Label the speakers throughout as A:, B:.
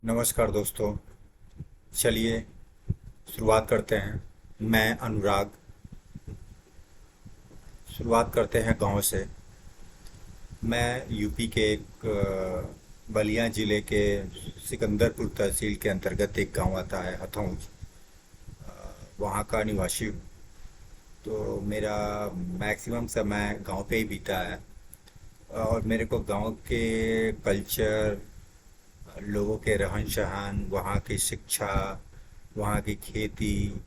A: नमस्कार दोस्तों। चलिए शुरुआत करते हैं। मैं अनुराग। शुरुआत करते हैं गांव से। मैं यूपी के एक बलिया ज़िले के सिकंदरपुर तहसील के अंतर्गत एक गांव आता है हथौज। वहाँ का निवासी हूँ। तो मेरा मैक्सिमम समय गांव पे ही बीता है। और मेरे को गांव के कल्चर, लोगों के रहन सहन, वहाँ की शिक्षा, वहाँ की खेती,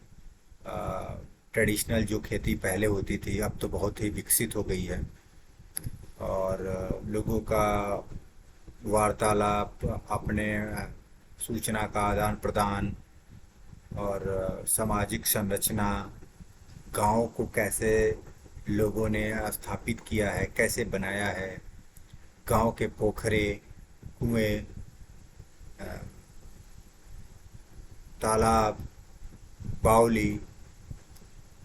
A: ट्रेडिशनल जो खेती पहले होती थी अब तो बहुत ही विकसित हो गई है। और लोगों का वार्तालाप, अपने सूचना का आदान प्रदान, और सामाजिक संरचना, गांव को कैसे लोगों ने स्थापित किया है, कैसे बनाया है, गांव के पोखरे, कुएं, तालाब, बावली,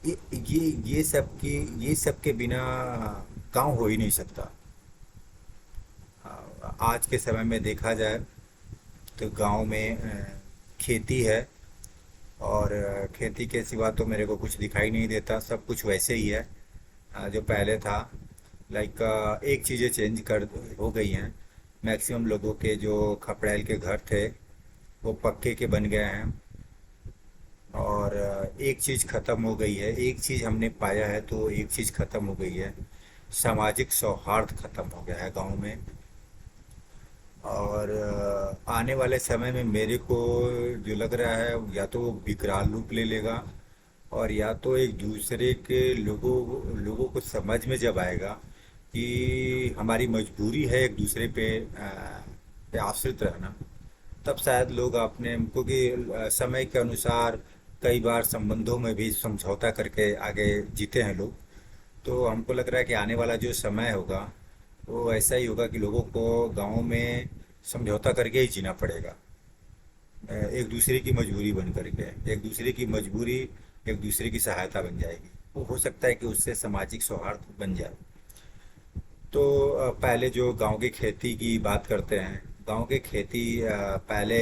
A: ये सब के बिना गांव हो ही नहीं सकता। आज के समय में देखा जाए तो गांव में खेती है। और खेती के सिवा तो मेरे को कुछ दिखाई नहीं देता, सब कुछ वैसे ही है जो पहले था। लाइक एक चीज़ें चेंज कर हो गई हैं। मैक्सिमम लोगों के जो खपड़ैल के घर थे वो पक्के के बन गए हैं। और एक चीज़ ख़त्म हो गई है, एक चीज़ हमने पाया है तो एक चीज़ ख़त्म हो गई है। सामाजिक सौहार्द ख़त्म हो गया है गांव में। और आने वाले समय में मेरे को जो लग रहा है या तो वो विकराल रूप ले लेगा, और या तो एक दूसरे के लोगों लोगों को समझ में जब आएगा कि हमारी मजबूरी है एक दूसरे पे आश्रित रहना, तब शायद लोग अपने, क्योंकि समय के अनुसार कई बार संबंधों में भी समझौता करके आगे जीते हैं लोग। तो हमको लग रहा है कि आने वाला जो समय होगा वो ऐसा ही होगा कि लोगों को गाँव में समझौता करके ही जीना पड़ेगा। एक दूसरे की मजबूरी बन करके, एक दूसरे की मजबूरी एक दूसरे की सहायता बन जाएगी। वो हो सकता है कि उससे सामाजिक सौहार्द बन जाए। तो पहले जो गांव की खेती की बात करते हैं, गांव की खेती पहले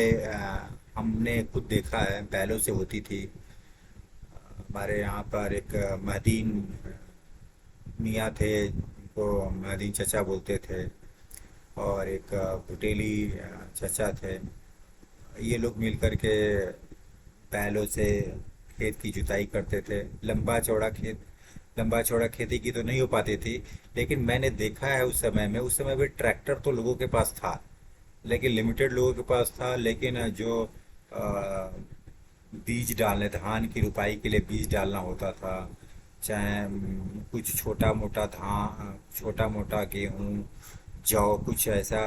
A: हमने खुद देखा है बैलों से होती थी। हमारे यहाँ पर एक महदीन मियाँ थे, उनको महदीन चचा बोलते थे। और एक पटेली चचा थे। ये लोग मिल कर के बैलों से खेत की जुताई करते थे। लंबा चौड़ा खेती की तो नहीं हो पाती थी, लेकिन मैंने देखा है उस समय भी ट्रैक्टर तो लोगों के पास था, लेकिन लिमिटेड लोगों के पास था। लेकिन जो अ, बीज डालने, धान की रुपाई के लिए बीज डालना होता था, चाहे कुछ छोटा मोटा गेहूँ, जौ, कुछ ऐसा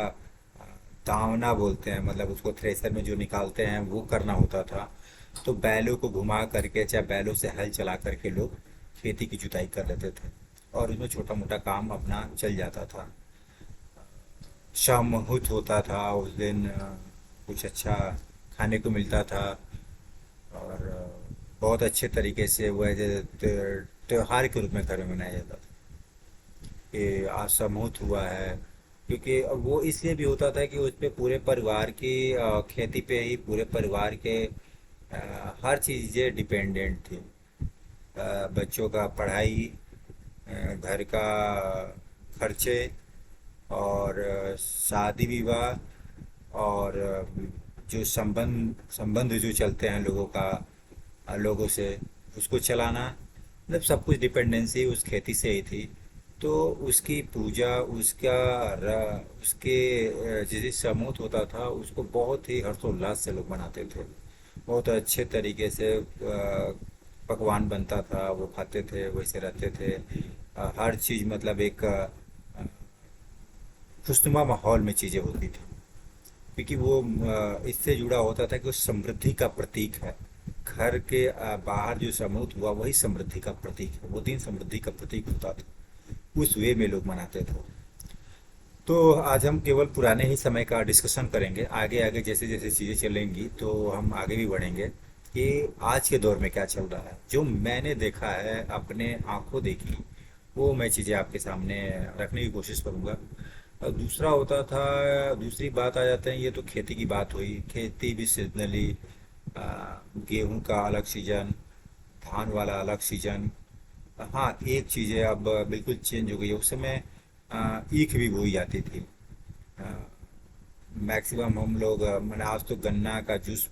A: दावना बोलते हैं, मतलब उसको थ्रेसर में जो निकालते हैं वो करना होता था। तो बैलों को घुमा करके, चाहे बैलों से हल चला करके लोग खेती की जुताई कर लेते थे, और उसमें छोटा मोटा काम अपना चल जाता था। शाम मुहूर्त होता था उस दिन, कुछ अच्छा खाने को मिलता था। और बहुत अच्छे तरीके से वो ऐसे त्योहार के रूप में घर में मनाया जाता था कि आज समूह हुआ है। क्योंकि वो इसलिए भी होता था कि उस पे पूरे परिवार की खेती पे ही पूरे परिवार के हर चीज़ें डिपेंडेंट थी। बच्चों का पढ़ाई, घर का खर्चे, और शादी विवाह, और जो संबंध जो चलते हैं लोगों का, लोगों से, उसको चलाना, मतलब सब कुछ डिपेंडेंसी उस खेती से ही थी। तो उसकी पूजा, उसके जिस दिन समूह होता था उसको बहुत ही हर्षोल्लास से लोग मनाते थे। बहुत अच्छे तरीके से पकवान बनता था, वो खाते थे, वैसे रहते थे। हर चीज़ मतलब एक खुशनुमा माहौल में चीज़ें होती थी। क्योंकि वो इससे जुड़ा होता था कि वो समृद्धि का प्रतीक है। घर के बाहर जो समूह हुआ वही समृद्धि का प्रतीक है, वो दिन समृद्धि का प्रतीक होता था। उस वे में लोग मनाते थे। तो आज हम केवल पुराने ही समय का डिस्कशन करेंगे। आगे आगे जैसे जैसे चीज़ें चलेंगी तो हम आगे भी बढ़ेंगे कि आज के दौर में क्या चल रहा है। जो मैंने देखा है, अपने आंखों देखी, वो मैं चीज़ें आपके सामने रखने की कोशिश करूँगा। और दूसरा होता था, दूसरी बात आ जाते हैं, ये तो खेती की बात हुई, खेती भी सीजनली, गेहूं का अलग सीजन, धान वाला अलग सीजन। हाँ, एक चीज़ है अब बिल्कुल चेंज हो गई है, उस समय ईख भी बोई जाती थी। मैक्सिमम हम लोग मैंने आज तो गन्ना का जूस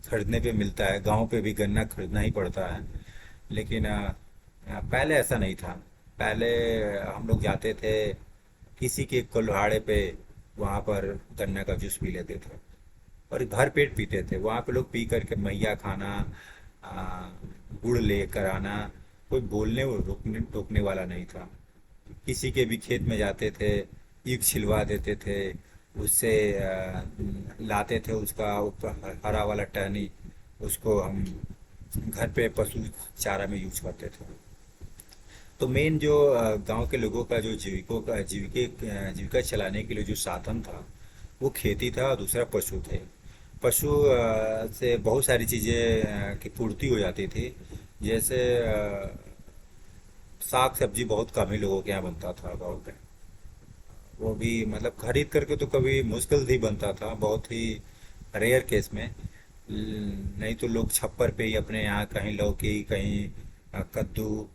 A: खरीदने पे मिलता है, गांव पे भी गन्ना खरीदना ही पड़ता है। लेकिन पहले ऐसा नहीं था। पहले हम लोग जाते थे किसी के कुल्हाड़े पे, वहाँ पर गन्ना का जूस पी लेते थे और भर पेट पीते थे। वहाँ पे लोग पी करके मैया खाना, आ, गुड़ लेकर आना, कोई बोलने वो रोकने टोकने वाला नहीं था। किसी के भी खेत में जाते थे, ईख छिलवा देते थे, उससे लाते थे उसका ऊपर हरा वाला टहनी, उसको हम घर पे पशु चारा में यूज करते थे। तो मेन जो गांव के लोगों का जो जीविका चलाने के लिए जो साधन था, वो खेती था और दूसरा पशु थे। पशु से बहुत सारी चीज़ें की पूर्ति हो जाती थी। जैसे साग सब्जी बहुत कम ही लोगों के यहाँ बनता था गाँव में। वो भी मतलब खरीद करके तो कभी मुश्किल ही बनता था, बहुत ही रेयर केस में। नहीं तो लोग छप्पर पे ही अपने यहाँ कहीं लौकी, कहीं कद्दू,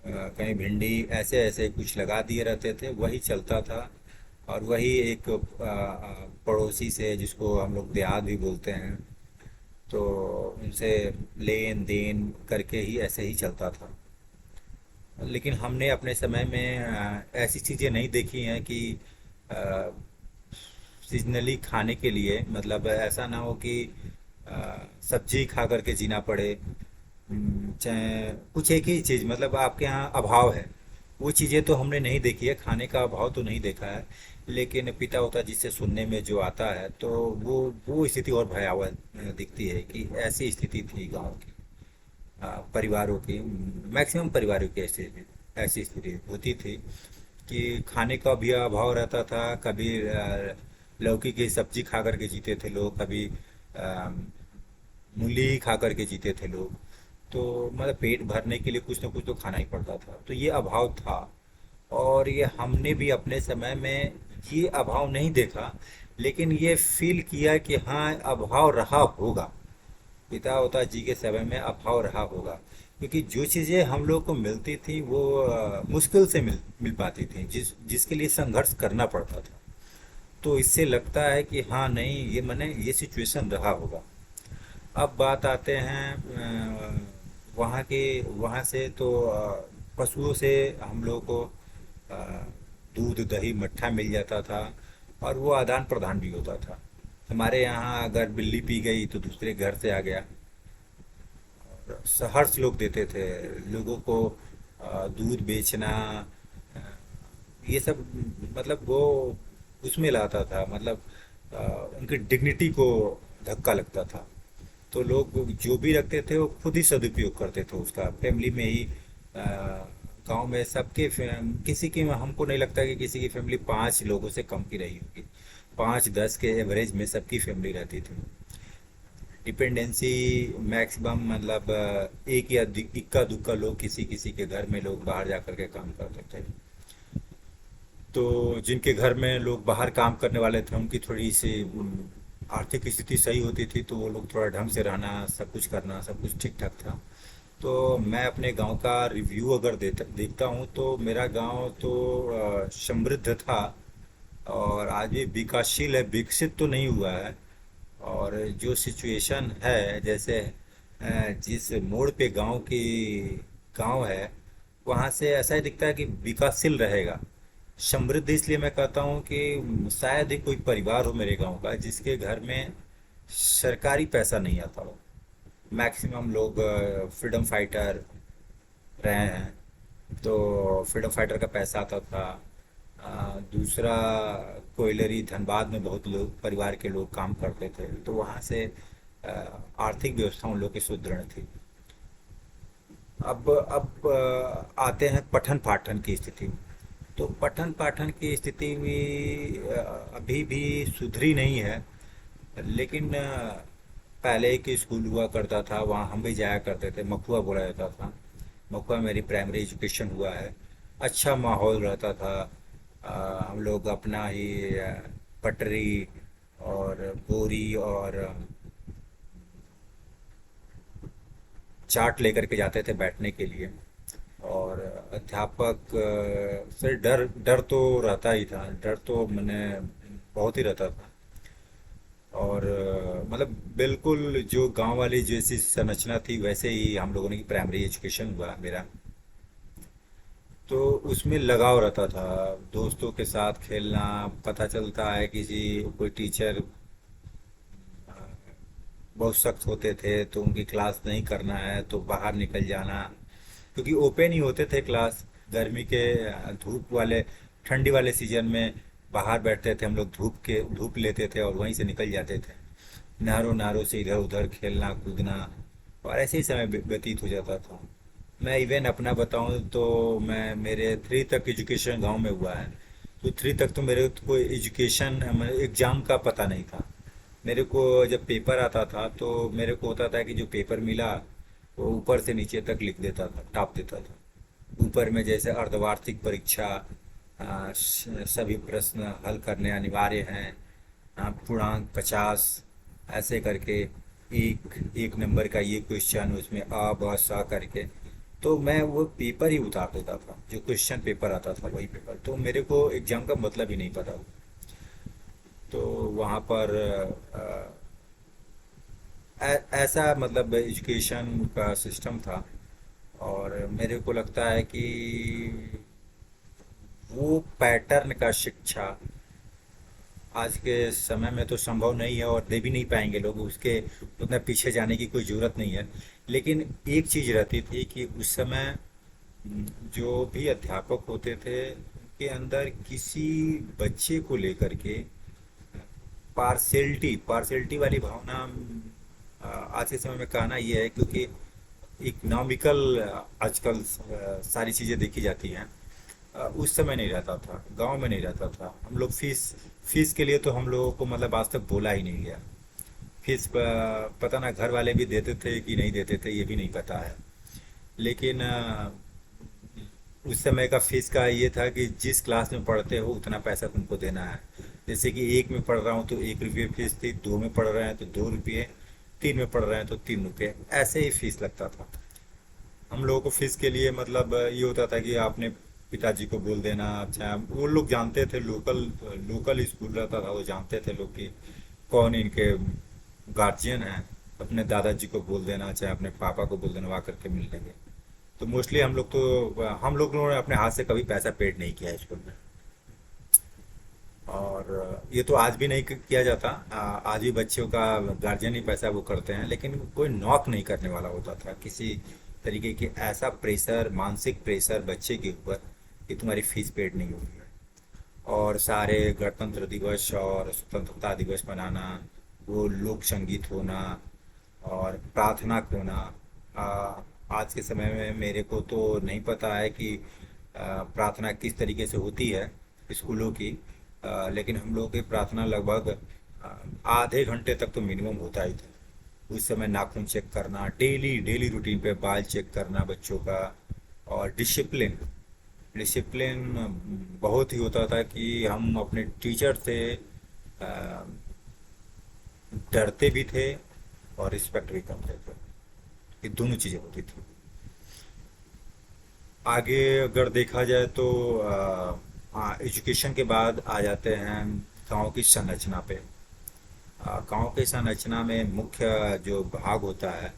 A: कहीं भिंडी, ऐसे ऐसे कुछ लगा दिए रहते थे, वही चलता था। और वही एक पड़ोसी से, जिसको हम लोग देहात भी बोलते हैं, तो उनसे लेन देन करके ही ऐसे ही चलता था। लेकिन हमने अपने समय में ऐसी चीज़ें नहीं देखी हैं कि सीजनली खाने के लिए, मतलब ऐसा ना हो कि सब्जी खा करके जीना पड़े। चाहे कुछ एक ही चीज़, मतलब आपके यहाँ अभाव है, वो चीज़ें तो हमने नहीं देखी है, खाने का अभाव तो नहीं देखा है। लेकिन पिता होता जिससे सुनने में जो आता है, तो वो स्थिति और भयावह दिखती है कि ऐसी स्थिति थी गांव की, परिवारों की, मैक्सिमम परिवारों की ऐसी स्थिति होती थी कि खाने का भी अभाव रहता था। कभी लौकी की सब्जी खा करके जीते थे लोग, कभी मूली ही खा करके जीते थे लोग। तो मतलब पेट भरने के लिए कुछ ना कुछ तो खाना ही पड़ता था, तो ये अभाव था। और ये हमने भी अपने समय में ये अभाव नहीं देखा, लेकिन ये फील किया कि हाँ, अभाव रहा होगा, पिता होता जी के समय में अभाव रहा होगा। क्योंकि जो चीज़ें हम लोग को मिलती थी वो मुश्किल से मिल मिल पाती थी, जिसके लिए संघर्ष करना पड़ता था। तो इससे लगता है कि हाँ, नहीं, ये मैंने ये सिचुएशन रहा होगा। अब बात आते हैं वहाँ से तो पशुओं से हम लोग को अ, दूध दही मट्ठा मिल जाता था, और वो आदान प्रदान भी होता था। हमारे यहाँ अगर बिल्ली पी गई तो दूसरे घर से आ गया। हर्ष लोग देते थे लोगों को, दूध बेचना, अ, ये सब, मतलब वो उसमें लाता था, मतलब उनकी डिग्निटी को धक्का लगता था। तो लोग जो भी रखते थे वो खुद ही सदुपयोग करते थे उसका, फैमिली में ही। गांव में सबके किसी की, हमको नहीं लगता कि किसी की फैमिली 5 लोगों से कम की रही होगी। 5-10 के एवरेज में सबकी फैमिली रहती थी। डिपेंडेंसी मैक्सिमम, मतलब एक या इक्का दुक्का लोग, किसी किसी के घर में लोग बाहर जा करके काम करते थे। तो जिनके घर में लोग बाहर काम करने वाले थे, उनकी थोड़ी सी आर्थिक स्थिति सही होती थी, तो वो लोग थोड़ा ढंग से रहना, सब कुछ करना, सब कुछ ठीक ठाक था। तो मैं अपने गांव का रिव्यू अगर देखता हूँ, तो मेरा गांव तो समृद्ध था, और आज भी विकासशील है, विकसित तो नहीं हुआ है। और जो सिचुएशन है, जैसे जिस मोड़ पे गांव है, वहाँ से ऐसा ही दिखता है कि विकासशील रहेगा। समृद्ध इसलिए मैं कहता हूँ कि शायद ही कोई परिवार हो मेरे गांव का जिसके घर में सरकारी पैसा नहीं आता हो। मैक्सिमम लोग फ्रीडम फाइटर रहे हैं, तो फ्रीडम फाइटर का पैसा आता था। दूसरा, कोयलरी धनबाद में बहुत लोग, परिवार के लोग काम करते थे, तो वहाँ से अ, आर्थिक व्यवस्था उन लोग की सुदृढ़ थी। अब आते हैं पठन पाठन की स्थिति। तो पठन पाठन की स्थिति भी अभी भी सुधरी नहीं है। लेकिन पहले एक स्कूल हुआ करता था, वहाँ हम भी जाया करते थे, मखुआ बोला जाता था। मखुआ मेरी प्राइमरी एजुकेशन हुआ है। अच्छा माहौल रहता था, हम लोग अपना ही पटरी और बोरी और चार्ट लेकर के जाते थे बैठने के लिए। और अध्यापक से डर डर तो रहता ही था, डर तो मैंने बहुत ही रहता था। और मतलब बिल्कुल जो गांव वाली जैसी संरचना थी वैसे ही हम लोगों ने की प्राइमरी एजुकेशन हुआ मेरा। तो उसमें लगाव रहता था, दोस्तों के साथ खेलना। पता चलता है किसी कोई टीचर बहुत सख्त होते थे तो उनकी क्लास नहीं करना है तो बाहर निकल जाना, क्योंकि ओपन ही होते थे क्लास। गर्मी के धूप वाले ठंडी वाले सीजन में बाहर बैठते थे हम लोग, धूप लेते थे और वहीं से निकल जाते थे। नारों नारों से इधर उधर खेलना कूदना, और ऐसे ही समय व्यतीत हो जाता था। मैं इवन अपना बताऊं तो मैं मेरे 3 तक एजुकेशन गांव में हुआ है। तो 3 तक तो मेरे को एजुकेशन एग्ज़ाम का पता नहीं था। मेरे को जब पेपर आता था तो मेरे को होता था कि जो पेपर मिला वो ऊपर से नीचे तक लिख देता था, टाप देता था। ऊपर में जैसे अर्धवार्षिक परीक्षा, सभी प्रश्न हल करने अनिवार्य हैं, पूर्णांक 50, ऐसे करके एक एक नंबर का ये क्वेश्चन, उसमें अ ब स करके। तो मैं वो पेपर ही उतार देता था, जो क्वेश्चन पेपर आता था वही पेपर, तो मेरे को एग्जाम का मतलब ही नहीं पता। तो वहाँ पर ऐसा मतलब एजुकेशन का सिस्टम था। और मेरे को लगता है कि वो पैटर्न का शिक्षा आज के समय में तो संभव नहीं है, और दे भी नहीं पाएंगे लोग, उसके उतना पीछे जाने की कोई ज़रूरत नहीं है। लेकिन एक चीज़ रहती थी कि उस समय जो भी अध्यापक होते थे उनके अंदर किसी बच्चे को लेकर के पार्शलिटी वाली भावना आज के समय में कहना ये है, क्योंकि इकोनॉमिकल आजकल सारी चीज़ें देखी जाती हैं। उस समय नहीं रहता था, गांव में नहीं रहता था। हम लोग फीस के लिए तो हम लोगों को मतलब आज तक बोला ही नहीं गया। फीस पता ना घर वाले भी देते थे कि नहीं देते थे, ये भी नहीं पता है। लेकिन उस समय का फीस का ये था कि जिस क्लास में पढ़ते हो उतना पैसा तुमको देना है। जैसे कि 1 में पढ़ रहा हूँ तो 1 रुपये फीस थी, 2 में पढ़ रहे हैं तो 2 रुपये, 3 में पढ़ रहे हैं तो 3 रुपये, ऐसे ही फीस लगता था। हम लोगों को फीस के लिए मतलब ये होता था कि आपने पिताजी को बोल देना। अच्छा, वो लोग जानते थे, लोकल लोकल स्कूल रहता था, वो जानते थे लोग कि कौन इनके गार्जियन हैं। अपने दादाजी को बोल देना, चाहे अपने पापा को बोल देना, वो आकर के मिल लेंगे। तो मोस्टली हम लोगों ने अपने हाथ से कभी पैसा पेड नहीं किया है स्कूल में। और ये तो आज भी नहीं किया जाता। आज भी बच्चों का गार्जियन ही पैसा वो करते हैं, लेकिन कोई नॉक नहीं करने वाला होता था किसी तरीके की ऐसा प्रेशर, मानसिक प्रेशर बच्चे के ऊपर कि तुम्हारी फीस पेड नहीं होगी। और सारे गणतंत्र दिवस और स्वतंत्रता दिवस मनाना, वो लोक संगीत होना और प्रार्थना होना। आज के समय में मेरे को तो नहीं पता है कि प्रार्थना किस तरीके से होती है स्कूलों की। लेकिन हम लोगों की प्रार्थना लगभग आधे घंटे तक तो मिनिमम होता ही था। उस समय नाखून चेक करना, डेली डेली रूटीन पे बाल चेक करना बच्चों का। और डिसिप्लिन डिसिप्लिन बहुत ही होता था कि हम अपने टीचर से अ, डरते भी थे और रिस्पेक्ट भी करते थे। ये दोनों चीज़ें होती थी। आगे अगर देखा जाए तो एजुकेशन के बाद आ जाते हैं गांव की संरचना पे। गांव की संरचना में मुख्य जो भाग होता है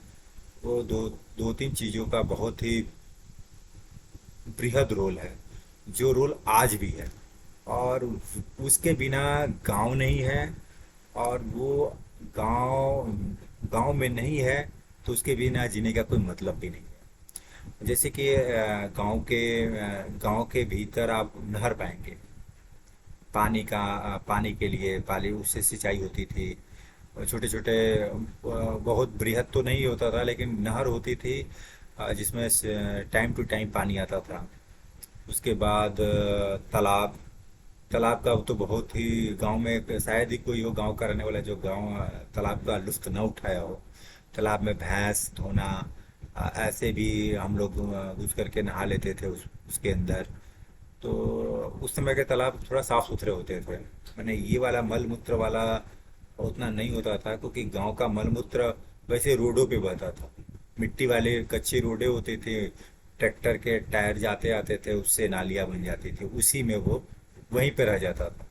A: वो दो तीन चीज़ों का बहुत ही बृहद रोल है, जो रोल आज भी है। और उसके बिना गांव नहीं है, और वो गांव गांव में नहीं है तो उसके बिना जीने का कोई मतलब भी नहीं है। जैसे कि गांव के भीतर आप नहर पाएंगे, पानी के लिए पाली उससे सिंचाई होती थी। छोटे छोटे बहुत बृहद तो नहीं होता था, लेकिन नहर होती थी जिसमें टाइम टू टाइम पानी आता था। उसके बाद तालाब। तालाब का तो बहुत ही गांव में शायद ही कोई हो गांव का रहने वाला जो गांव तालाब का लुत्फ न उठाया हो। तालाब में भैंस धोना, ऐसे भी हम लोग घुस करके नहा लेते थे उसके अंदर। तो उस समय के तालाब थोड़ा साफ सुथरे होते थे। मैंने ये वाला मल मूत्र वाला उतना नहीं होता था, क्योंकि गांव का मल मूत्र वैसे रोडों पे बहता था। मिट्टी वाले कच्चे रोडे होते थे, ट्रैक्टर के टायर जाते आते थे, उससे नालियाँ बन जाती थी, उसी में वो वहीं पे रह जाता था।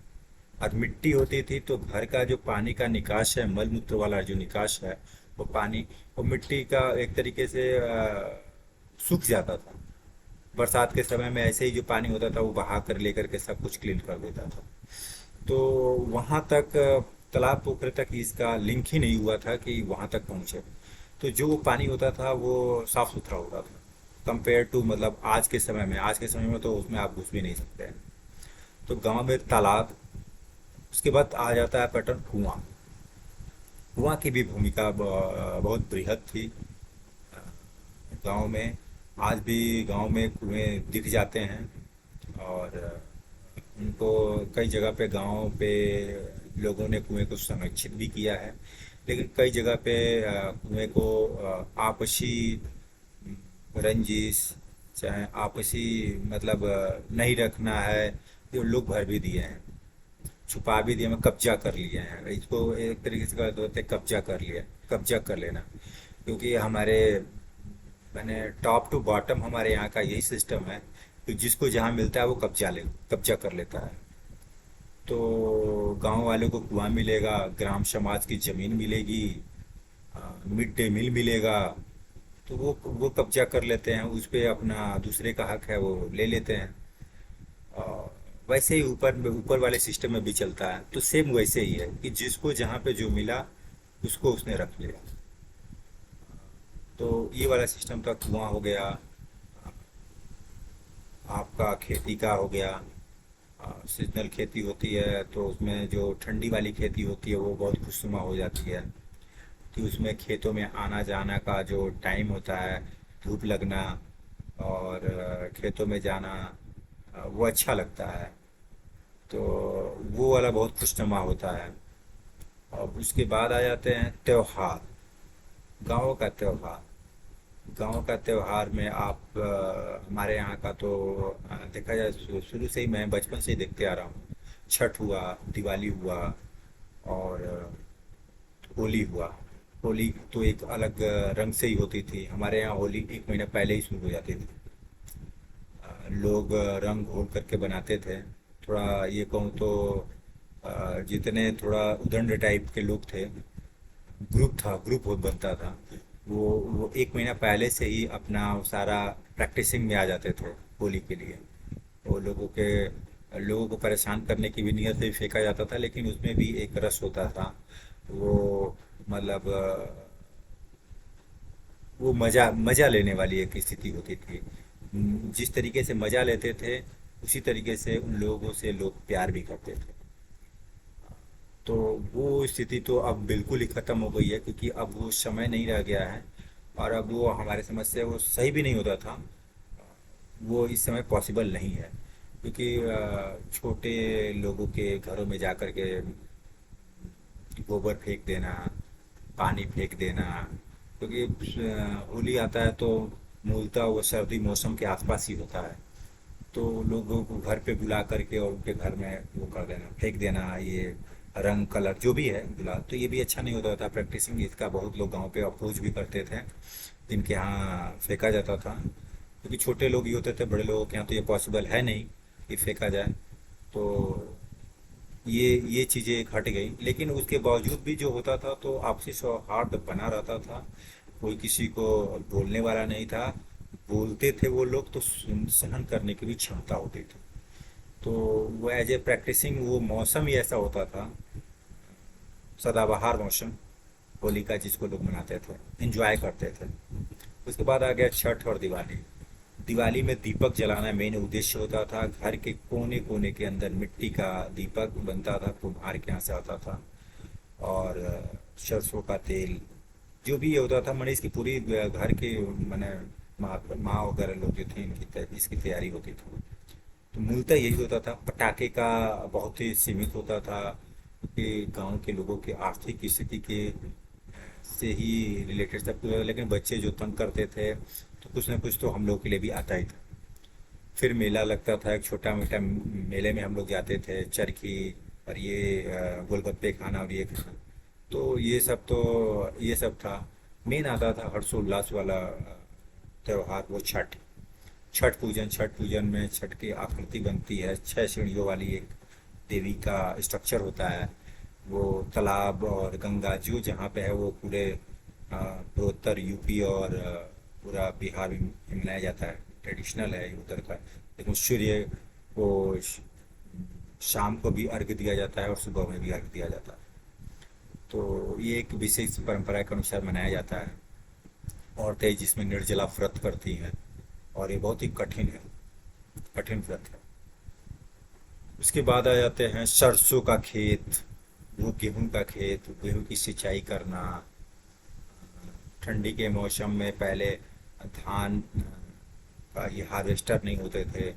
A: और मिट्टी होती थी तो घर का जो पानी का निकास है, मल मूत्र वाला जो निकास है, वो पानी, वो मिट्टी का एक तरीके से सूख जाता था। बरसात के समय में ऐसे ही जो पानी होता था वो बहा कर लेकर के सब कुछ क्लीन कर देता था। तो वहाँ तक तालाब पोखर तक इसका लिंक ही नहीं हुआ था कि वहाँ तक पहुँचे। तो जो वो पानी होता था वो साफ सुथरा होता था, कंपेयर टू मतलब आज के समय में तो उसमें आप घुस भी नहीं सकते हैं। तो गांव में तालाब, उसके बाद आ जाता है पैटर्न कुआं। कुआं की भी भूमिका बहुत बृहद थी गांव में। आज भी गांव में कुएं दिख जाते हैं, और उनको कई जगह पे गांव पे लोगों ने कुएं को संरक्षित भी किया है। लेकिन कई जगह पे कुएं को आपसी रंजिश, चाहे आपसी मतलब नहीं रखना है, ये लोग भर भी दिए हैं, छुपा भी दिए हैं, कब्जा कर लिए हैं। इसको एक तरीके से कहते होते हैं कब्जा कर लिया, कब्जा कर लेना। क्योंकि हमारे मैंने टॉप टू बॉटम हमारे यहाँ का यही सिस्टम है कि जिसको जहाँ मिलता है वो कब्जा कर लेता है। तो गांव वालों को कुआं मिलेगा, ग्राम समाज की जमीन मिलेगी, मिड डे मील मिलेगा, तो वो कब्जा कर लेते हैं, उस पे अपना दूसरे का हक है वो ले लेते हैं। और वैसे ही ऊपर ऊपर वाले सिस्टम में भी चलता है, तो सेम वैसे ही है कि जिसको जहाँ पे जो मिला उसको उसने रख लिया। तो ये वाला सिस्टम था, कुआं हो गया, आपका खेती का हो गया। सीजनल खेती होती है तो उसमें जो ठंडी वाली खेती होती है वो बहुत खुशनुमा हो जाती है, कि उसमें खेतों में आना जाना का जो टाइम होता है, धूप लगना और खेतों में जाना, वो अच्छा लगता है। तो वो वाला बहुत खुशनुमा होता है। और उसके बाद आ जाते हैं त्योहार, गाँव का त्योहार। गांव का त्योहार में आप हमारे यहाँ का तो देखा जाए शुरू से ही मैं बचपन से ही देखते आ रहा हूँ। छठ हुआ, दिवाली हुआ, और होली हुआ। होली तो एक अलग रंग से ही होती थी। हमारे यहाँ होली एक महीना पहले ही शुरू हो जाती थी। लोग रंग घोल करके बनाते थे। थोड़ा ये कहूँ तो जितने थोड़ा उदंड टाइप के लोग थे, ग्रुप बनता था, वो एक महीना पहले से ही अपना सारा प्रैक्टिसिंग में आ जाते थे होली के लिए। वो लोगों को परेशान करने की भी नीयत से फेंका जाता था, लेकिन उसमें भी एक रस होता था। वो मतलब वो मज़ा मज़ा लेने वाली एक स्थिति होती थी। जिस तरीके से मज़ा लेते थे उसी तरीके से उन लोगों से लोग प्यार भी करते थे। तो वो स्थिति तो अब बिल्कुल ही ख़त्म हो गई है, क्योंकि अब वो समय नहीं रह गया है। और अब वो हमारे समझ से वो सही भी नहीं होता था, वो इस समय पॉसिबल नहीं है। क्योंकि छोटे लोगों के घरों में जा कर के गोबर फेंक देना, पानी फेंक देना, क्योंकि होली आता है तो मूलतः वो सर्दी मौसम के आसपास ही होता है। तो लोगों को घर पे बुला करके और उनके घर में वो कर देना, फेंक देना, ये रंग कलर जो भी है गुलाल, तो ये भी अच्छा नहीं होता था। प्रैक्टिसिंग इसका बहुत लोग गांव पे अप्रोच भी करते थे, जिनके यहाँ फेंका जाता था। क्योंकि छोटे लोग ही होते थे, बड़े लोगों के यहाँ तो ये पॉसिबल है नहीं कि फेंका जाए। तो ये चीज़ें हट गई, लेकिन उसके बावजूद भी जो होता था तो आपसी सौहार्द बना रहता था। कोई किसी को बोलने वाला नहीं था। बोलते थे वो लोग तो सहन करने की भी क्षमता होती थी। तो वो एज ए प्रैक्टिसिंग वो मौसम ही ऐसा होता था, सदाबहार मौसम होली का, जिसको लोग मनाते थे, एंजॉय करते थे। उसके बाद आ गया छठ और दिवाली। दिवाली में दीपक जलाना मेन उद्देश्य होता था। घर के कोने कोने के अंदर मिट्टी का दीपक बनता था, कुम्हार के यहाँ से आता था। और सरसों का तेल, जो भी ये होता था, मैंने इसकी पूरी घर की मैंने माँ वगैरह लोग जो थी इनकी इसकी तैयारी होती थी। तो मूलतः यही होता था। पटाखे का बहुत ही सीमित होता था, क्योंकि गांव के लोगों की आर्थिक स्थिति के से ही रिलेटेड सब कुछ, लेकिन बच्चे जो तंग करते थे तो कुछ ना कुछ तो हम लोगों के लिए भी आता ही था। फिर मेला लगता था, एक छोटा मोटा मेले में हम लोग जाते थे, चरखी और ये गोलगप्पे खाना और ये खाना। तो ये सब था। मेन आता था हर्षोल्लास वाला त्योहार, वो छठ। छठ पूजन में छठ की आकृति बनती है, 6 सीढ़ियों वाली एक देवी का स्ट्रक्चर होता है। वो तालाब और गंगा जो जहाँ पे है वो पूरे पूर्वोत्तर यूपी और पूरा बिहार में मनाया जाता है। ट्रेडिशनल है ये उधर का। लेकिन सूर्य को शाम को भी अर्घ्य दिया जाता है और सुबह में भी अर्घ्य दिया जाता है। तो ये एक विशेष परंपरा के अनुसार मनाया जाता है। औरतें जिसमें निर्जला व्रत करती हैं, और ये बहुत ही कठिन है, कठिन व्रत है। उसके बाद आ जाते हैं सरसों का खेत, वो गेहूं का खेत, गेहूं की सिंचाई करना। ठंडी के मौसम में पहले धान का ये हार्वेस्टर नहीं होते थे,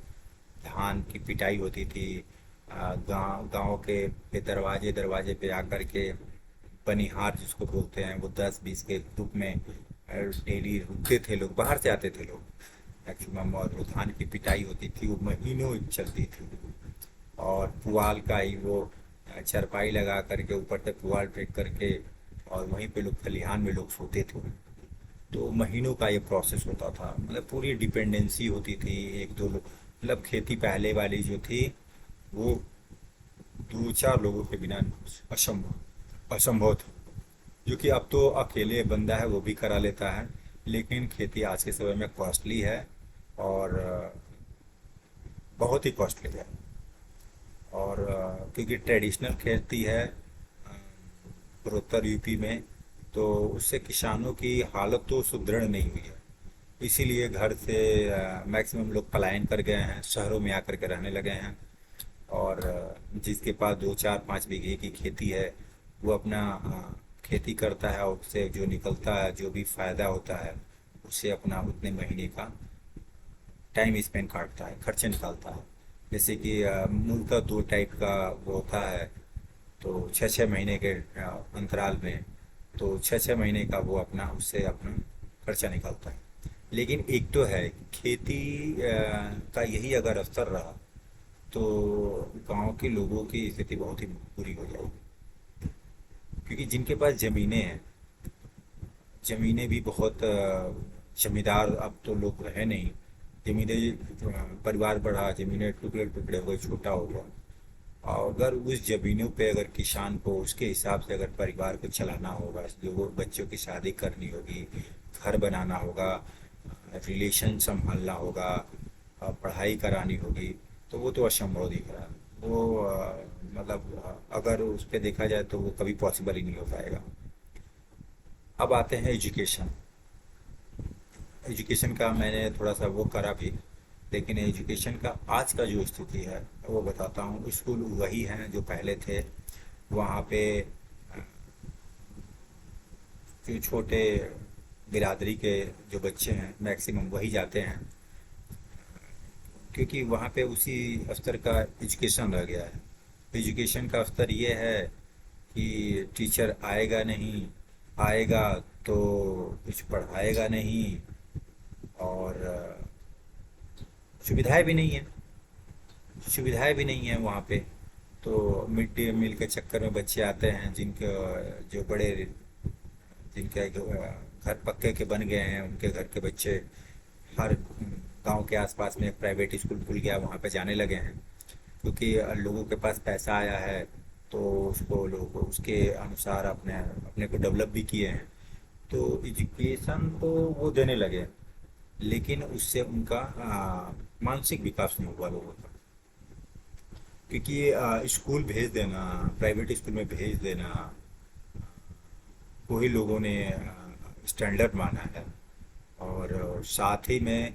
A: धान की पिटाई होती थी। गांव गांव के दरवाजे दरवाजे पे आकर के बनिहार जिसको बोलते हैं, वो 10-20 के ग्रुप में डेली रुकते थे लोग, बाहर से आते थे लोग मैक्सिमम, और वो धान की पिटाई होती थी, वो महीनों चलती थी। और पुआल का ही वो चरपाई लगा करके ऊपर से पुआल फेंक करके, और वहीं पे लोग खलिहान में लोग सोते थे। तो महीनों का ये प्रोसेस होता था, मतलब पूरी डिपेंडेंसी होती थी एक दो लोग, मतलब खेती पहले वाली जो थी वो 2-4 लोगों के बिना असंभव असंभव था। जो कि अब तो अकेले बंदा है वो भी करा लेता है, लेकिन खेती आज के समय में कॉस्टली है, और बहुत ही कॉस्टली है। और क्योंकि ट्रेडिशनल खेती है पूर्वोत्तर यूपी में, तो उससे किसानों की हालत तो सुदृढ़ नहीं हुई है। इसीलिए घर से मैक्सिमम लोग पलायन कर गए हैं, शहरों में आकर के रहने लगे हैं। और जिसके पास 2-4-5 बीघे की खेती है, वो अपना खेती करता है, और उससे जो निकलता है, जो भी फायदा होता है, उससे अपना उतने महीने का टाइम स्पेंड काटता है, खर्चे निकालता है। जैसे कि मूलतः 2 टाइप का वो होता है, तो 6-6 महीने के अंतराल में, तो 6-6 महीने का वो अपना उससे अपना खर्चा निकालता है। लेकिन एक तो है, खेती का यही अगर असर रहा तो गांव के लोगों की स्थिति बहुत ही बुरी हो जाएगी। क्योंकि जिनके पास ज़मीनें हैं, ज़मीनें भी बहुत जमींदार अब तो लोग रहे नहीं। ज़मीनें परिवार बढ़ा, ज़मीनें टुकड़े टुकड़े हो गए, छोटा हो गया। और अगर उस ज़मीनों पे अगर किसान को उसके हिसाब से अगर परिवार को चलाना होगा, लोगों बच्चों की शादी करनी होगी, घर बनाना होगा, रिलेशन संभालना होगा, पढ़ाई करानी होगी, तो वो तो असंभव दिख रहा है। वो मतलब अगर उस पर देखा जाए तो वो कभी पॉसिबल ही नहीं हो पाएगा। अब आते हैं एजुकेशन। एजुकेशन का मैंने थोड़ा सा वो करा भी, लेकिन एजुकेशन का आज का जो स्थिति है वो बताता हूँ। स्कूल वही हैं जो पहले थे। वहाँ पे जो छोटे बिरादरी के जो बच्चे हैं मैक्सिमम वही जाते हैं, क्योंकि वहाँ पे उसी स्तर का एजुकेशन रह गया है। एजुकेशन का स्तर ये है कि टीचर आएगा नहीं, आएगा तो कुछ पढ़ाएगा नहीं, और सुविधाएं भी नहीं है, सुविधाएं भी नहीं है वहाँ पे। तो मिड डे मील के चक्कर में बच्चे आते हैं, जिनके जो बड़े जिनके घर पक्के के बन गए हैं, उनके घर के बच्चे हर गांव के आसपास में एक प्राइवेट स्कूल खुल गया, वहाँ पे जाने लगे हैं। क्योंकि लोगों के पास पैसा आया है, तो उसको लोग उसके अनुसार अपने अपने को डेवलप भी किए हैं। तो एजुकेशन तो वो देने लगे, लेकिन उससे उनका मानसिक विकास नहीं हुआ लोगों का। क्योंकि स्कूल भेज देना, प्राइवेट स्कूल में भेज देना, वही लोगों ने स्टैंडर्ड माना है। और साथ ही में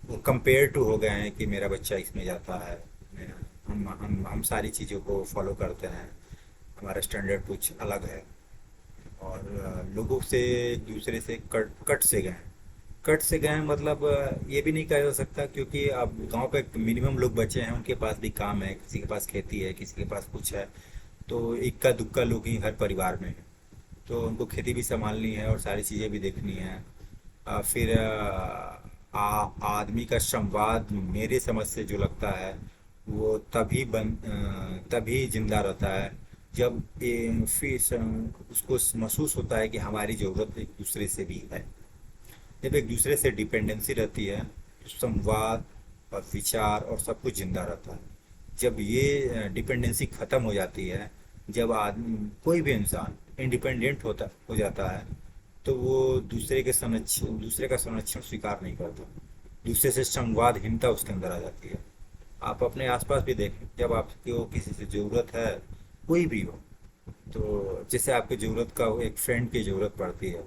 A: वो कंपेयर टू हो गए हैं कि मेरा बच्चा इसमें जाता है, हम सारी चीज़ों को फॉलो करते हैं, हमारा स्टैंडर्ड कुछ अलग है। और लोगों से एक दूसरे से कट कट से गए हैं। कट से गए हैं मतलब ये भी नहीं कहा जा सकता, क्योंकि अब गांव पे मिनिमम लोग बचे हैं, उनके पास भी काम है, किसी के पास खेती है, किसी के पास कुछ है। तो इक्का दुक्का लोग ही हर परिवार में है, तो उनको खेती भी संभालनी है और सारी चीज़ें भी देखनी है। फिर आदमी का संवाद मेरे समझ से जो लगता है वो तभी जिंदा रहता है जब उसको महसूस होता है कि हमारी ज़रूरत एक दूसरे से भी है। जब एक दूसरे से डिपेंडेंसी रहती है तो संवाद और विचार और सब कुछ जिंदा रहता है। जब ये डिपेंडेंसी ख़त्म हो जाती है, जब आदमी कोई भी इंसान इंडिपेंडेंट होता हो जाता है, तो वो दूसरे का संरक्षण स्वीकार नहीं करता। दूसरे से संवादहीनता उसके अंदर आ जाती है। आप अपने आसपास भी देखें, जब आपको किसी से ज़रूरत है, कोई भी हो, तो जैसे आपकी ज़रूरत का एक फ्रेंड की ज़रूरत पड़ती है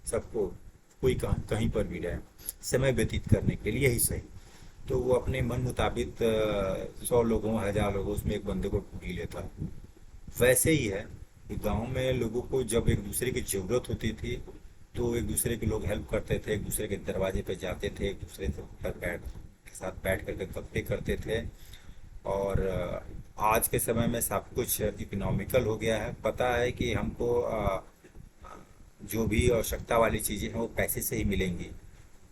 A: सबको, कोई कहीं पर भी रहे, समय व्यतीत करने के लिए ही सही, तो वो अपने मन मुताबिक 100 लोगों 1000 लोगों उसमें एक बंदे को ढूंढ ही लेता है। वैसे ही है कि गांव में लोगों को जब एक दूसरे की ज़रूरत होती थी तो एक दूसरे के लोग हेल्प करते थे, एक दूसरे के दरवाजे पे जाते थे, एक दूसरे से के साथ बैठ करके गप्पे करते थे। और आज के समय में सब कुछ इकोनॉमिकल हो गया है, पता है कि हमको जो भी आवश्यकता वाली चीज़ें हैं वो पैसे से ही मिलेंगी।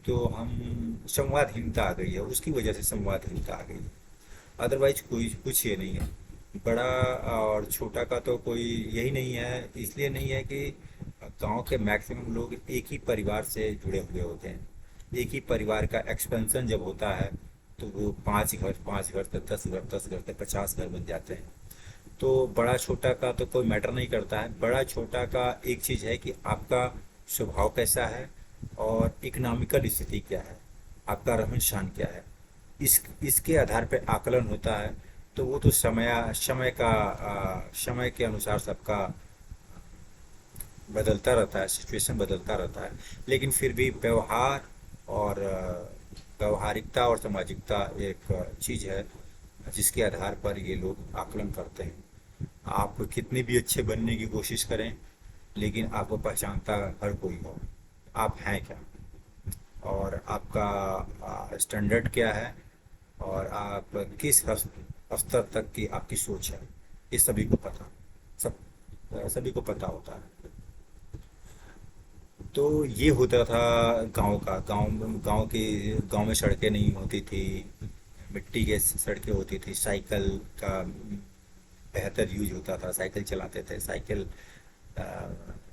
A: तो हम संवादहीनता आ गई है, उसकी वजह से संवादहीनता आ गई है। अदरवाइज कोई कुछ ये नहीं है। बड़ा और छोटा का तो कोई यही नहीं है, इसलिए नहीं है कि गांव के मैक्सिमम लोग एक ही परिवार से जुड़े हुए होते हैं। एक ही परिवार का एक्सपेंशन जब होता है तो वो 5 घर 5 घर से 10 घर 10 घर से 50 घर बन जाते हैं। तो बड़ा छोटा का तो कोई मैटर नहीं करता है। बड़ा छोटा का एक चीज़ है कि आपका स्वभाव कैसा है और इकोनॉमिकल स्थिति क्या है, आपका रहन सहन क्या है, इसके आधार पर आकलन होता है। तो वो तो समय के अनुसार सबका बदलता रहता है, सिचुएशन बदलता रहता है। लेकिन फिर भी व्यवहार और व्यवहारिकता और सामाजिकता एक चीज़ है जिसके आधार पर ये लोग आकलन करते हैं। आप कितने भी अच्छे बनने की कोशिश करें, लेकिन आपको पहचानता हर कोई हो आप हैं क्या, और आपका स्टैंडर्ड क्या है, और आप किस स्तर तक की आपकी सोच है, ये सब सभी को पता होता है। तो ये होता था गांव का। गांव में सड़कें नहीं होती थी, मिट्टी के सड़कें होती थी, साइकिल का बेहतर यूज होता था, साइकिल चलाते थे। साइकिल अ,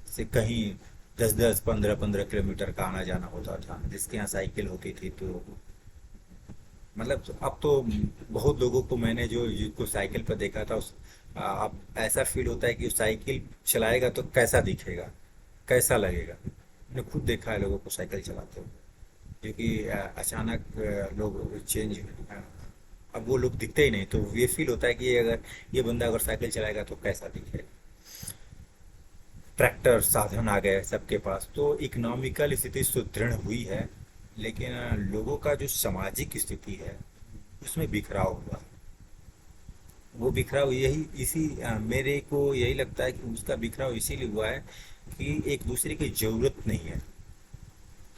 A: से कहीं 10-10 15-15 किलोमीटर का आना जाना होता था, जिसके यहाँ साइकिल होती थी। तो मतलब अब तो बहुत लोगों को मैंने जो जिसको साइकिल पर देखा था, अब ऐसा फील होता है कि वो साइकिल चलाएगा तो कैसा दिखेगा, कैसा लगेगा। मैंने खुद देखा है लोगों को साइकिल चलाते हुए, क्योंकि अचानक लोग चेंज, अब वो लोग दिखते ही नहीं, तो ये फील होता है कि ये बंदा अगर साइकिल चलाएगा तो कैसा दिखेगा। ट्रैक्टर साधन आ गए सबके पास, तो इकोनॉमिकल स्थिति सुदृढ़ हुई है। लेकिन लोगों का जो सामाजिक स्थिति है उसमें बिखराव हुआ है। वो बिखराव यही इसी मेरे को यही लगता है कि उसका बिखराव इसीलिए हुआ है कि एक दूसरे की ज़रूरत नहीं है।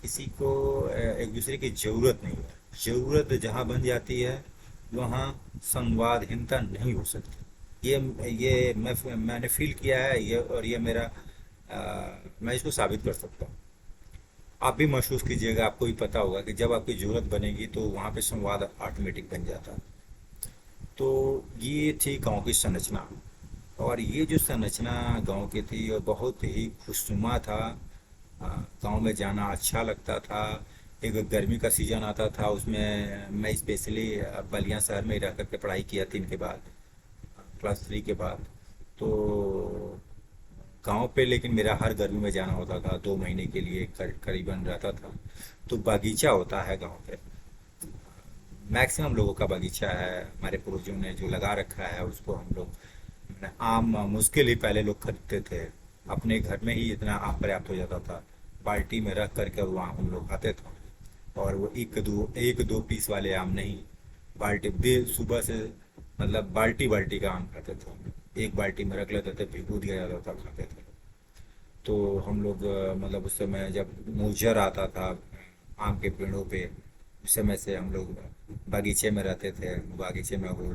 A: किसी को एक दूसरे की ज़रूरत नहीं है। ज़रूरत जहाँ बन जाती है वहाँ संवादहीनता नहीं हो सकती। मैंने फील किया है ये, और ये मैं इसको साबित कर सकता हूँ। आप भी महसूस कीजिएगा, आपको भी पता होगा कि जब आपकी ज़रूरत बनेगी तो वहाँ पे संवाद ऑटोमेटिक बन जाता है। तो ये थी गांव की संरचना। और ये जो संरचना गांव की थी वो बहुत ही खुशनुमा था। गांव में जाना अच्छा लगता था। एक गर्मी का सीज़न आता था, उसमें मैं स्पेशली बलिया शहर में ही रह करके पढ़ाई किया 3 के बाद, क्लास 3 के बाद। तो गांव पे लेकिन मेरा हर गर्मी में जाना होता था, 2 महीने के लिए करीबन रहता था। तो बागीचा होता है गांव पे, मैक्सिमम लोगों का बगीचा है। हमारे पूर्वजों ने जो लगा रखा है उसको हम लोग, आम मुश्किल ही पहले लोग खरीदते थे। अपने घर में ही इतना आम पर्याप्त हो जाता था, बाल्टी में रख करके वहाँ हम लोग खाते थे। और वो एक दो पीस वाले आम नहीं, बाल्टी देर सुबह से, मतलब बाल्टी बाल्टी का आम खाते थे। एक बाल्टी में रख लेते थे, भिगो दिया जाता था, खाते थे। तो हम लोग मतलब उस समय जब मूजर आता था आम के पेड़ों पे, उस समय से हम लोग बागीचे में रहते थे। बागीचे में वो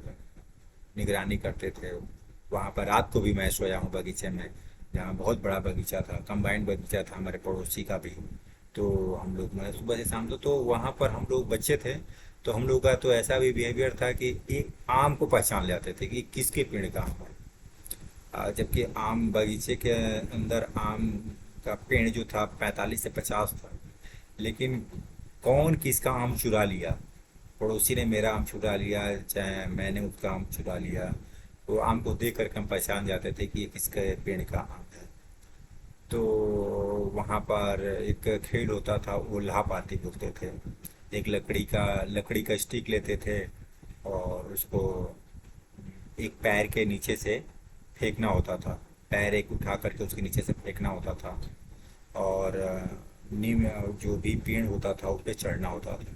A: निगरानी करते थे। वहाँ पर रात को भी मैं सोया हूँ बगीचे में, जहाँ बहुत बड़ा बगीचा था, कंबाइंड बगीचा था हमारे पड़ोसी का भी। तो हम लोग मतलब सुबह से शाम तक तो वहाँ पर हम लोग बच्चे थे। तो हम लोग का तो ऐसा भी बिहेवियर था कि एक आम को पहचान जाते थे कि किसके पेड़ का आम है। जबकि आम बगीचे के अंदर आम का पेड़ जो था 45 से 50 था, लेकिन कौन किसका आम चुरा लिया, पड़ोसी ने मेरा आम चुरा लिया चाहे मैंने उसका आम चुरा लिया, वो आम को देख करके हम पहचान जाते थे कि ये किसके पेड़ का आम है। तो वहाँ पर एक खेल होता था, ओल्हा पाती बोलते थे। एक लकड़ी का स्टिक लेते थे और उसको एक पैर के नीचे से फेंकना होता था। पैर एक उठा करके उसके नीचे से फेंकना होता था। और नीम जो भी पेड़ होता था उस पर चढ़ना होता था।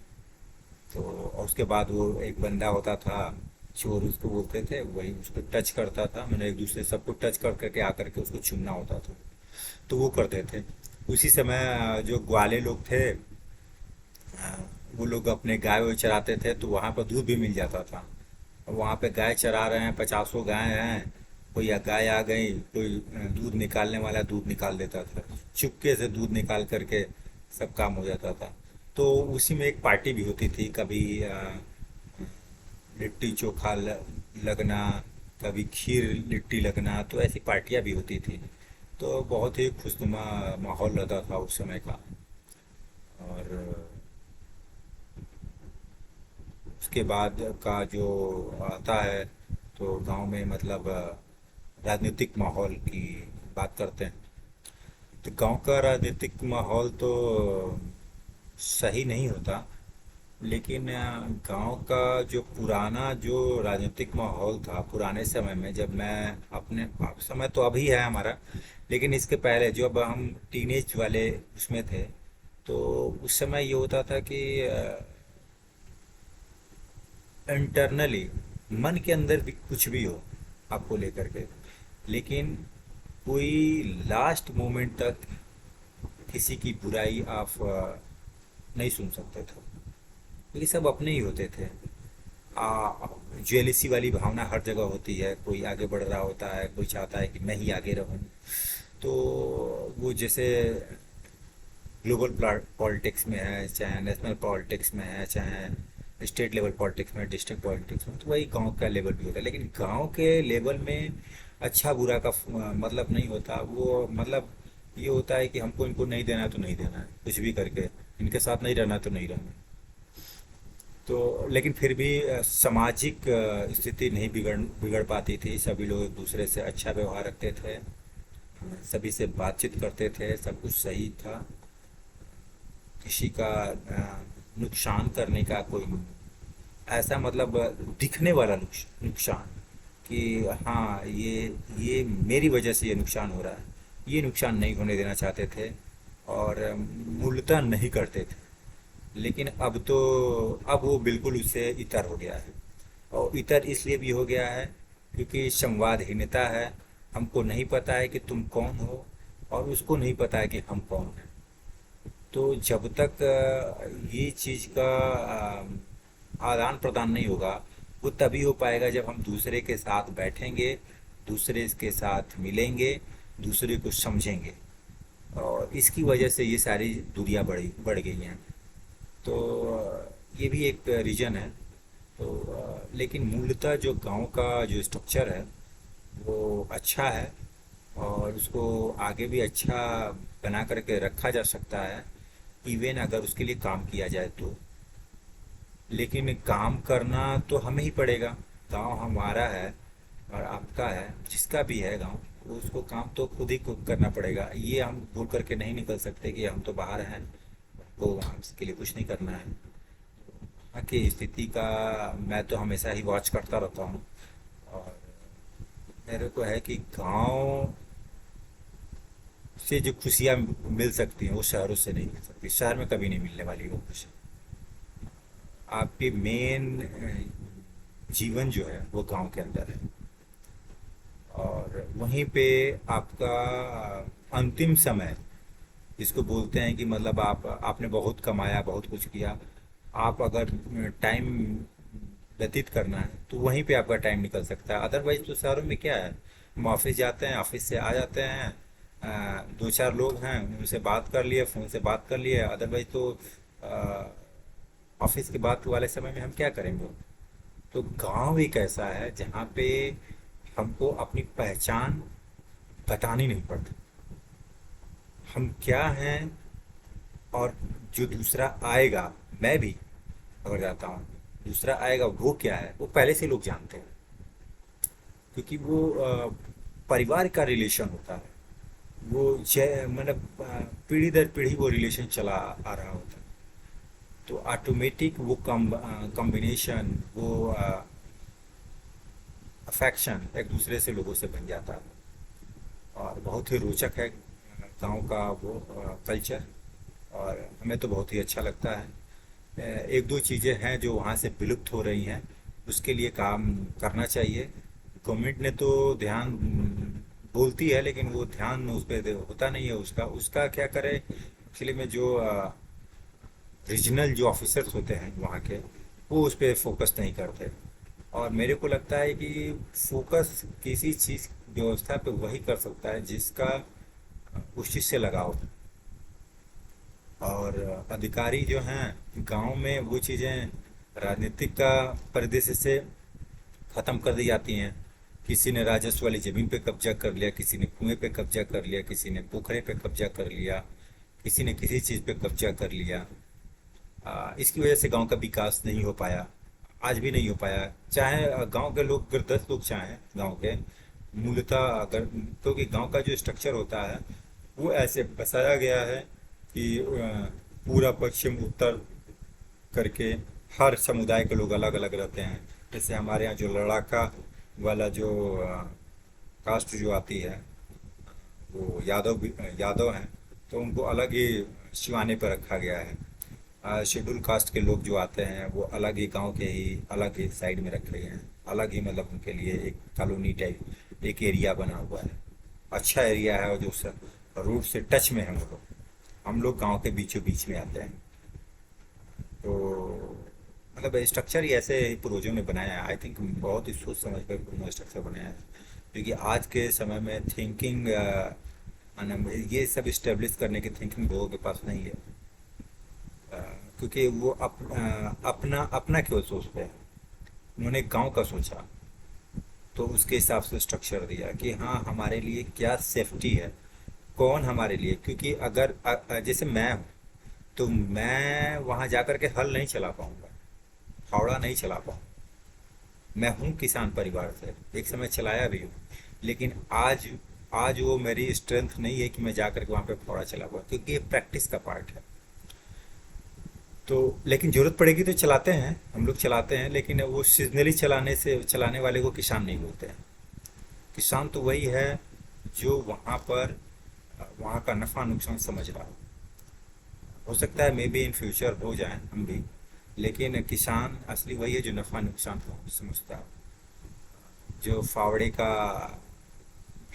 A: तो और उसके बाद वो एक बंदा होता था, चोर उसको बोलते थे, वही उसको टच करता था, मैंने एक दूसरे सबको टच कर करके आकर के उसको चूमना होता था। तो वो करते थे। उसी समय जो ग्वाले लोग थे, वो लोग अपने गाय वाय चराते थे, तो वहाँ पर दूध भी मिल जाता था। वहाँ पे गाय चरा रहे हैं, 50 गाय हैं, कोई गाय आ गई, कोई दूध निकालने वाला दूध निकाल देता था। चुपके से दूध निकाल करके सब काम हो जाता था। तो उसी में एक पार्टी भी होती थी, कभी लिट्टी चोखा लगना, कभी खीर लिट्टी लगना, तो ऐसी पार्टियां भी होती थी। तो बहुत ही खुशनुमा माहौल रहता था उस समय का। और उसके बाद का जो आता है, तो गांव में मतलब राजनीतिक माहौल की बात करते हैं। तो गांव का राजनीतिक माहौल तो सही नहीं होता, लेकिन गांव का जो पुराना जो राजनीतिक माहौल था पुराने समय में, जब मैं अपने समय तो अभी है हमारा, लेकिन इसके पहले जब हम टीनेज वाले उसमें थे, तो उस समय ये होता था कि इंटरनली मन के अंदर भी कुछ भी हो आपको लेकर के, लेकिन कोई लास्ट मोमेंट तक किसी की बुराई आप नहीं सुन सकते थे, क्योंकि सब अपने ही होते थे। जेलिसी वाली भावना हर जगह होती है, कोई आगे बढ़ रहा होता है, कोई चाहता है कि मैं ही आगे रहूं। तो वो जैसे ग्लोबल पॉलिटिक्स में है, चाहे नेशनल पॉलिटिक्स में है, चाहे स्टेट लेवल पॉलिटिक्स में, डिस्ट्रिक्ट पॉलिटिक्स में, तो वही गांव का लेवल भी होता है। लेकिन गांव के लेवल में अच्छा बुरा का मतलब नहीं होता। वो मतलब ये होता है कि हमको इनको नहीं देना है तो नहीं देना है, कुछ भी करके इनके साथ नहीं रहना तो नहीं रहना। तो लेकिन फिर भी सामाजिक स्थिति नहीं बिगड़ पाती थी, सभी लोग एक दूसरे से अच्छा व्यवहार रखते थे, सभी से बातचीत करते थे, सब कुछ सही था। किसी का नुकसान करने का कोई ऐसा मतलब दिखने वाला नुकसान कि हाँ ये मेरी वजह से ये नुकसान हो रहा है, ये नुकसान नहीं होने देना चाहते थे और मूलतः नहीं करते थे। लेकिन अब वो बिल्कुल उससे इतर हो गया है। और इतर इसलिए भी हो गया है क्योंकि संवादहीनता है। हमको नहीं पता है कि तुम कौन हो और उसको नहीं पता है कि हम कौन हैं। तो जब तक ये चीज़ का आदान प्रदान नहीं होगा, वो तभी हो पाएगा जब हम दूसरे के साथ बैठेंगे, दूसरे के साथ मिलेंगे, दूसरे को समझेंगे। और इसकी वजह से ये सारी दूरियां बढ़ गई हैं। तो ये भी एक रीज़न है। तो लेकिन मूलतः जो गांव का जो स्ट्रक्चर है वो अच्छा है, और उसको आगे भी अच्छा बना करके रखा जा सकता है, इवन अगर उसके लिए काम किया जाए तो। लेकिन काम करना तो हमें ही पड़ेगा। गांव हमारा है और आपका है, जिसका भी है गांव, उसको काम तो खुद ही खुद करना पड़ेगा। ये हम भूल करके नहीं निकल सकते कि हम तो बाहर हैं, तो हमके लिए कुछ नहीं करना है। वहाँ की स्थिति का मैं तो हमेशा ही वॉच करता रहता हूँ। और मेरे को है कि गांव से जो खुशियाँ मिल सकती हैं वो शहरों से नहीं मिल सकती, शहर में कभी नहीं मिलने वाली वो खुशी। आपकी मेन जीवन जो है वो गांव के अंदर है। और वहीं पे आपका अंतिम समय, जिसको बोलते हैं कि मतलब आपने बहुत कमाया, बहुत कुछ किया, आप अगर टाइम व्यतीत करना है तो वहीं पे आपका टाइम निकल सकता है। अदरवाइज तो शहरों में क्या है, हम ऑफिस जाते हैं, ऑफिस से आ जाते हैं, दो चार लोग हैं, उनसे बात कर लिए, फ़ोन से बात कर लिए, अदरवाइज तो ऑफिस के बाद वाले समय में हम क्या करेंगे। तो गांव एक ऐसा है जहाँ पे हमको अपनी पहचान बतानी नहीं पड़ती, हम क्या हैं। और जो दूसरा आएगा, मैं भी अगर जाता हूँ, दूसरा आएगा वो क्या है वो पहले से लोग जानते हैं, क्योंकि वो परिवार का रिलेशन होता है। वो मतलब पीढ़ी दर पीढ़ी वो रिलेशन चला आ रहा होता है। तो ऑटोमेटिक वो कॉम्बिनेशन, वो अफेक्शन एक दूसरे से लोगों से बन जाता है। और बहुत ही रोचक है गांव का वो कल्चर, और हमें तो बहुत ही अच्छा लगता है। एक दो चीज़ें हैं जो वहाँ से विलुप्त हो रही हैं, उसके लिए काम करना चाहिए। गवर्नमेंट ने तो ध्यान बोलती है, लेकिन वो ध्यान उस पर होता नहीं है। उसका उसका क्या करे, एक्चुअली में जो रीजनल जो ऑफिसर्स होते हैं वहाँ के, वो उस पर फोकस नहीं करते। और मेरे को लगता है कि फोकस किसी चीज़ व्यवस्था पे वही कर सकता है जिसका उस चीज़ से लगाव। और अधिकारी जो हैं गांव में, वो चीज़ें राजनीतिक का परिदृश्य से ख़त्म कर दी जाती हैं। किसी ने राजस्व वाली ज़मीन पे कब्जा कर लिया, किसी ने कुएं पे कब्जा कर लिया, किसी ने पोखरे पे कब्जा कर लिया, किसी ने किसी चीज़ पे कब्जा कर लिया। इसकी वजह से गांव का विकास नहीं हो पाया, आज भी नहीं हो पाया। चाहे गांव के लोग अगर 10 लोग चाहें गांव के, मूलतः अगर, क्योंकि गांव का जो स्ट्रक्चर होता है वो ऐसे बसाया गया है कि पूरा पश्चिम उत्तर करके हर समुदाय के लोग अलग अलग रहते हैं। जैसे हमारे यहाँ जो लड़ाका वाला जो कास्ट जो आती है, वो यादव हैं, तो उनको अलग ही सिवाने पर रखा गया है। शेड्यूल कास्ट के लोग जो आते हैं वो अलग ही गांव के ही अलग ही साइड में रखे गए हैं, अलग ही, मतलब उनके लिए एक कॉलोनी टाइप एक एरिया बना हुआ है। अच्छा एरिया है, और जो रोड से टच में है हम लोग गांव के बीचों बीच में आते हैं। तो मतलब स्ट्रक्चर ही ऐसे ही पूर्वजों ने बनाया है, आई थिंक बहुत ही सोच समझ कर उन्होंने स्ट्रक्चर बनाया है। क्योंकि आज के समय में थिंकिंग, ये सब इस्टेब्लिश करने की थिंकिंग लोगों के पास नहीं है। अ, क्योंकि वो अपना अपना क्यों सोचते हैं, उन्होंने गांव का सोचा, तो उसके हिसाब से स्ट्रक्चर दिया कि हाँ हमारे लिए क्या सेफ्टी है, कौन हमारे लिए। क्योंकि अगर जैसे मैं हूँ, तो मैं वहाँ जाकर के हल नहीं चला पाऊंगा, फावड़ा नहीं चला पाऊंगा। मैं हूँ किसान परिवार से, एक समय चलाया भी हूँ, लेकिन आज आज वो मेरी स्ट्रेंथ नहीं है कि मैं जाकर के वहाँ पे फावड़ा चला पाऊँ, क्योंकि ये प्रैक्टिस का पार्ट है। तो लेकिन जरूरत पड़ेगी तो चलाते हैं, हम लोग चलाते हैं, लेकिन वो सीजनली चलाने वाले को किसान नहीं बोलते हैं। किसान तो वही है जो वहाँ पर वहाँ का नफ़ा नुकसान समझ रहा हो सकता है मे बी इन फ्यूचर हो जाए हम भी, लेकिन किसान असली वही है जो नफ़ा नुकसान को समझता है, जो फावड़े का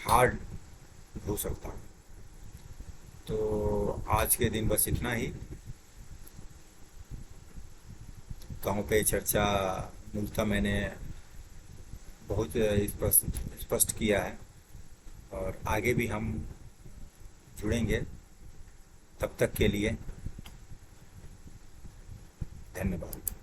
A: हार्ड हो सकता है। तो आज के दिन बस इतना ही। गांव पे चर्चा मूलतः मैंने बहुत स्पष्ट स्पष्ट किया है, और आगे भी हम जुड़ेंगे। तब तक के लिए धन्यवाद।